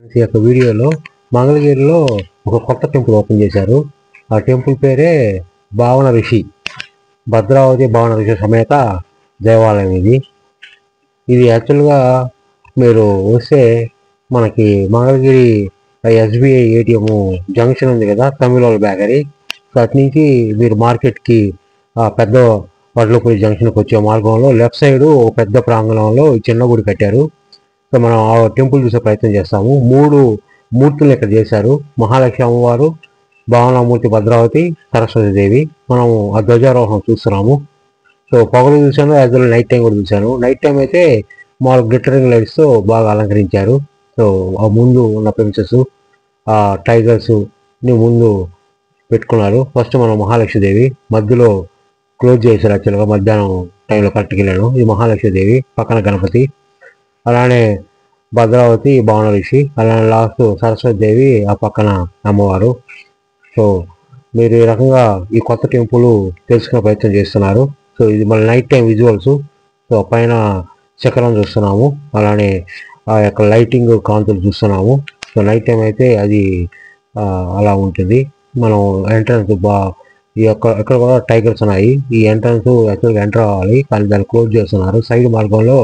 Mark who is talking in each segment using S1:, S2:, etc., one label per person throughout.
S1: ఈ యొక్క వీడియోలో మంగళగిరిలో ఒక కొత్త టెంపుల్ ఓపెన్ చేశారు. ఆ టెంపుల్ పేరే భావన ఋషి, భద్రావతి భావన ఋషి సమేత దేవాలయం. ఇది యాక్చువల్గా మీరు వస్తే మనకి మంగళగిరి ఎస్బీఐ ఏటీఎం జంక్షన్ ఉంది కదా, తమిళ బేకరీ, అటు నుంచి మీరు మార్కెట్కి పెద్ద వడ్లపూడి జంక్షన్కి వచ్చే మార్గంలో లెఫ్ట్ సైడ్ ఒక పెద్ద ప్రాంగణంలో చిన్న గుడి కట్టారు. సో మనం ఆ టెంపుల్ చూసే ప్రయత్నం చేస్తాము. 3 మూర్తులు ఇక్కడ చేశారు: మహాలక్ష్మి అమ్మవారు, భావనామూర్తి భద్రావతి, సరస్వతి దేవి. మనం ఆ ధ్వజారోహణం చూస్తున్నాము. సో పగలు చూశాను, యాజ్ వెల్ నైట్ టైం కూడా చూశాను. నైట్ టైం అయితే మామూలు గ్లిటరింగ్ లైట్స్తో బాగా అలంకరించారు. సో ఆ ముందు ఉన్న ప్రిన్సెస్, ఆ టైగర్స్ ని ముందు పెట్టుకున్నారు. ఫస్ట్ మనం మహాలక్ష్మీదేవి మధ్యలో క్లోజ్ చేశారు. యాక్చువల్గా మధ్యాహ్నం టైంలో కరెక్ట్కి వెళ్ళాను. ఇది మహాలక్ష్మీదేవి, పక్కన గణపతి, అలానే భద్రావతి భావన ఋషి, అలానే లాస్ట్ సరస్వతి దేవి, ఆ పక్కన అమ్మవారు. సో మీరు ఈ రకంగా ఈ కొత్త టెంపుల్ తెలుసుకునే ప్రయత్నం చేస్తున్నారు. సో ఇది మన నైట్ టైం విజువల్స్. సో పైన చక్రం చూస్తున్నాము, అలానే ఆ యొక్క లైటింగ్ కాంతులు చూస్తున్నాము. సో నైట్ టైం అయితే అది అలా ఉంటుంది. మనం ఎంట్రన్స్ ఈ యొక్క ఇక్కడ కూడా టైగర్స్ ఉన్నాయి. ఈ ఎంట్రన్స్ యాక్చువల్గా ఎంటర్ అవ్వాలి, కానీ దాన్ని క్లోజ్ చేస్తున్నారు. సైడ్ మార్గంలో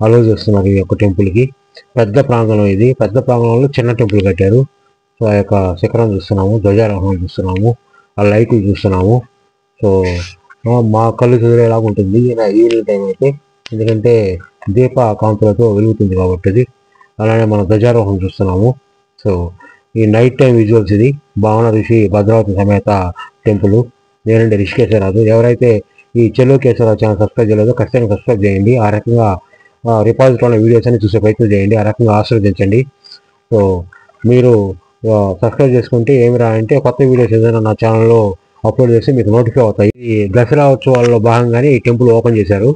S1: అలో చేస్తున్నారు. ఈ యొక్క టెంపుల్కి పెద్ద ప్రాంగణం ఇది. పెద్ద ప్రాంగణంలో చిన్న టెంపుల్ కట్టారు. సో ఆ యొక్క శిఖరం చూస్తున్నాము, ధ్వజారోహణం చూస్తున్నాము, ఆ లైట్లు చూస్తున్నాము. సో మా కళ్ళు చెదిరేలాగా ఉంటుంది ఈవినింగ్ టైం అయితే, ఎందుకంటే దీప కాంతులతో వెలుగుతుంది కాబట్టి అది. అలానే మన ధ్వజారోహణం చూస్తున్నాము. సో ఈ నైట్ టైం విజువల్స్ ఇది భావన ఋషి భద్రావతి సమేత టెంపుల్. నేనంటే రిషికేశ్వరరాజు. ఎవరైతే ఈ చెలోకేశ్వరరావు ఛానల్ సబ్స్క్రైబ్ చేయలేదో ఖచ్చితంగా సబ్స్క్రైబ్ చేయండి. ఆ రకంగా రిపాజిటరీలో వీడియోస్ అన్ని చూసే ప్రయత్నం చేయండి. ఆ రకంగా ఆశీర్వదించండి. సో మీరు సబ్స్క్రైబ్ చేసుకుంటే ఏమి రాయంటే కొత్త వీడియోస్ ఏదైనా నా ఛానల్లో అప్లోడ్ చేసి మీకు నోటిఫై అవుతాయి. ఈ దసరా ఉత్సవాల్లో భాగంగానే ఈ టెంపుల్ ఓపెన్ చేశారు.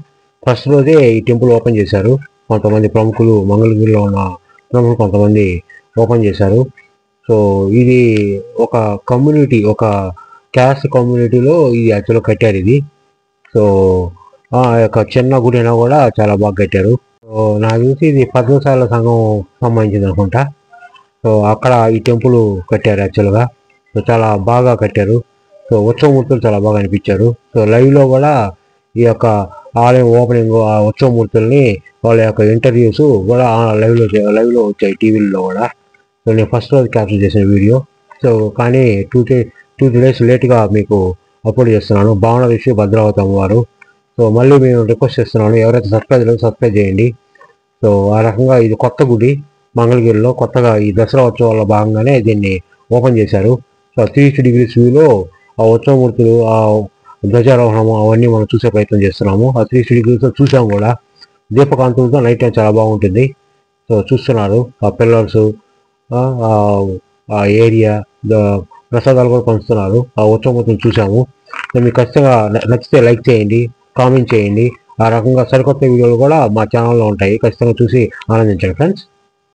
S1: ఫస్ట్ రోజే ఈ టెంపుల్ ఓపెన్ చేశారు. కొంతమంది ప్రముఖులు, మంగళగిరిలో ఉన్న ప్రముఖులు కొంతమంది ఓపెన్ చేశారు. సో ఇది ఒక కమ్యూనిటీ, ఒక క్యాస్ట్ కమ్యూనిటీలో ఇది యాక్చువల్గా కట్టారు ఇది. సో ఆ యొక్క చిన్న గుడి అయినా కూడా చాలా బాగా కట్టారు. సో నాకు తెలిసి ఇది పద్మశాల సంఘం సంబంధించింది అనుకుంటా. సో అక్కడ ఈ టెంపుల్ కట్టారు యాక్చువల్గా. సో చాలా బాగా కట్టారు. సో ఉత్సవమూర్తులు చాలా బాగా అనిపించారు. సో లైవ్లో కూడా ఈ యొక్క ఆలయం ఓపెనింగ్, ఆ ఉత్సవమూర్తుల్ని వాళ్ళ యొక్క ఇంటర్వ్యూస్ కూడా లైవ్లో వచ్చాయి టీవీల్లో కూడా. సో నేను ఫస్ట్ రోజు క్యాప్చర్ చేసిన వీడియో. సో కానీ 2 days లేట్గా మీకు అప్లోడ్ చేస్తున్నాను. భావన ఋషి భద్రావతి అమ్మవారు. సో మళ్ళీ నేను రిక్వెస్ట్ చేస్తున్నాను, ఎవరైతే సబ్స్క్రైబ్ చేయండి. సో ఆ రకంగా ఇది కొత్త గుడి మంగళగిరిలో కొత్తగా ఈ దసరా ఉత్సవాల్లో భాగంగానే దీన్ని ఓపెన్ చేశారు. సో 360 degrees వ్యూలో ఆ ఉత్సవమూర్తులు, ఆ ధ్వజారోహణము అవన్నీ మనం చూసే ప్రయత్నం చేస్తున్నాము. ఆ 360 degrees చూసాము కూడా. దీపకాంతులతో నైట్ టైం చాలా బాగుంటుంది. సో చూస్తున్నారు ఆ పిల్లర్స్, ఆ ఏరియా, ప్రసాదాలు కూడా పంచుతున్నారు. ఆ ఉత్సవమూర్తులు చూసాము. సో మీకు ఖచ్చితంగా నచ్చితే లైక్ చేయండి, కామెంట్ చేయండి. ఆ రకంగా సరికొత్త వీడియోలు కూడా మా ఛానల్లో ఉంటాయి. ఖచ్చితంగా చూసి ఆనందించండి ఫ్రెండ్స్.